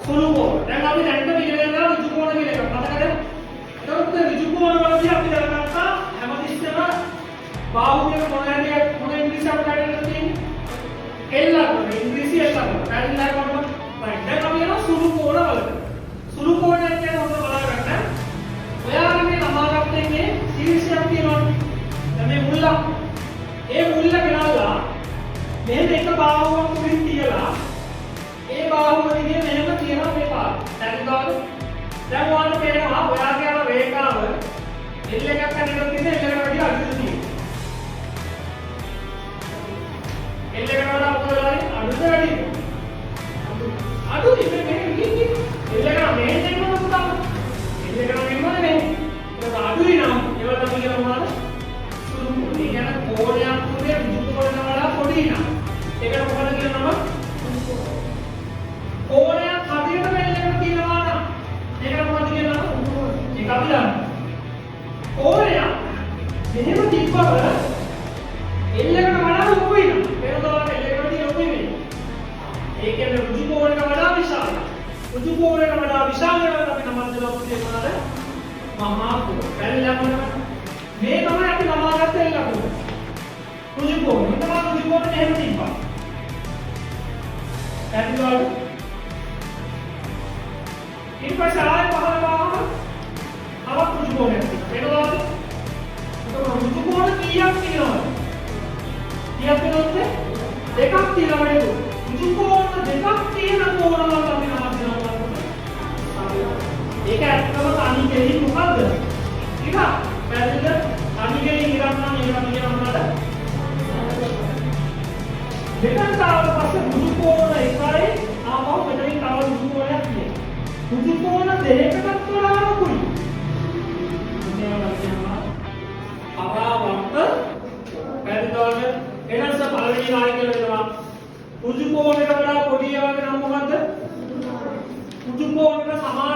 සුළු කෝණ. දැන් අපි දැක්ක විදිහට ඍජු කෝණ කියන එක මතකද? එතකොට ඍජු කෝණ වලදී අපි දැනගත්තා හැමතිස්සෙම බාහුවක මොන ඉංග්‍රීසි අපිට තියෙන්නේ? L අකුර. ඉංග්‍රීසි L අකුර. පැහැදිලි නේද? right. දැන් අපි යනවා සුළු කෝණ වලට. සුළු කෝණයක් කියන්නේ හොඳට බලන්න. ඔයාලා මේ ළමාගත්තේ මේ ශීර්ෂයක් තියෙනවනේ. දැන් මේ මුල්ල. ඒ මුල්ල ගෙනල්ලා මෙහෙම එක බාහුවක් උඩින් තියලා ඒ බාහුව දිගේ මෙහෙම තියනවා මේ පාර. දැන් දැන් ඔයාලට පේනවා ඔයාගේ අර රේඛාව L එකක් අනිත් තියෙන L එකට වැඩි අඩුයි තියෙන්නේ. L එකට වඩා මොකද වෙන්නේ? අඩුද වැඩිද? අඩුයි මේ ඉන්නේ. L එකට මෙහෙන් එන්නොත් පුතා. L එකට මෙහෙම නෙමෙයි. ඒක අඩුයි නම් ඒවට අපි කියනවා මොනවද? සුළු කෝණ. ඒ කියන්නේ කෝණයක් තුනේ ඍජු කෝණයට වඩා පොඩි නම්. ඒකට මොකද කියනවා? කෝණයක් හදියට මෙල්ලකට තියනවා නම් ඒකට මොකද කියනවා? ඒක අපි දන්නවා. කෝණයක් මෙහෙම තිබ්බම එල්ලකට වඩා ලොකුයි නම් පෙරදවලට එල්ලකට තියෙන ලොකුයි වෙන්නේ. ඒ කියන්නේ ඍජු කෝණයට වඩා විශාලයි. ඍජු කෝණයට වඩා විශාල වෙනවා අපි නමක් දෙනවා මොනවාද? මහා කෝණ. පැහැදිලිද? මේ තමයි අපි නමාගත්ත එල්ලකට. ඍජු කෝණ. හිතනවා ඍජු කෝණ මෙහෙම තිබ්බා. පැහැදිලිද? ඊට පස්සේ ආයෙ පහළ ගාවම තවත් ඍජු කෝණයක් තියෙනවා. එතකොට ඍජු කෝණ කීයක් තියෙනවද? කීයක් තියෙනවද? දෙකක් තියෙනවා නේද? ඍජු කෝණ දෙකක් තියෙන කෝණ වලට අපි නමක් දෙනවා. ඒක ඇත්තම තනි කෙලින් මොකද්ද? ටික පැහැදිලිද? තනි කෙලින් ඉරක් නම් ඒක අපි කියනවා මොනවද? දෙකක් ආවට පස්සේ ඍජු කෝණ එකයි ආපහු මෙතනින් තව ඍජු කෝණයක් තියෙනවා. ඍජු කෝණ දෙකකටත් වඩා ලොකුයි. මේවා කියනවා පරාවර්ත පැහැදිලිද? එනස පළවෙනි නාය කියලා වෙනවා. ඍජු කෝණයට වඩා පොඩි ඒවාගේ නම් මොකද්ද? ඍජු කෝණයට සමාන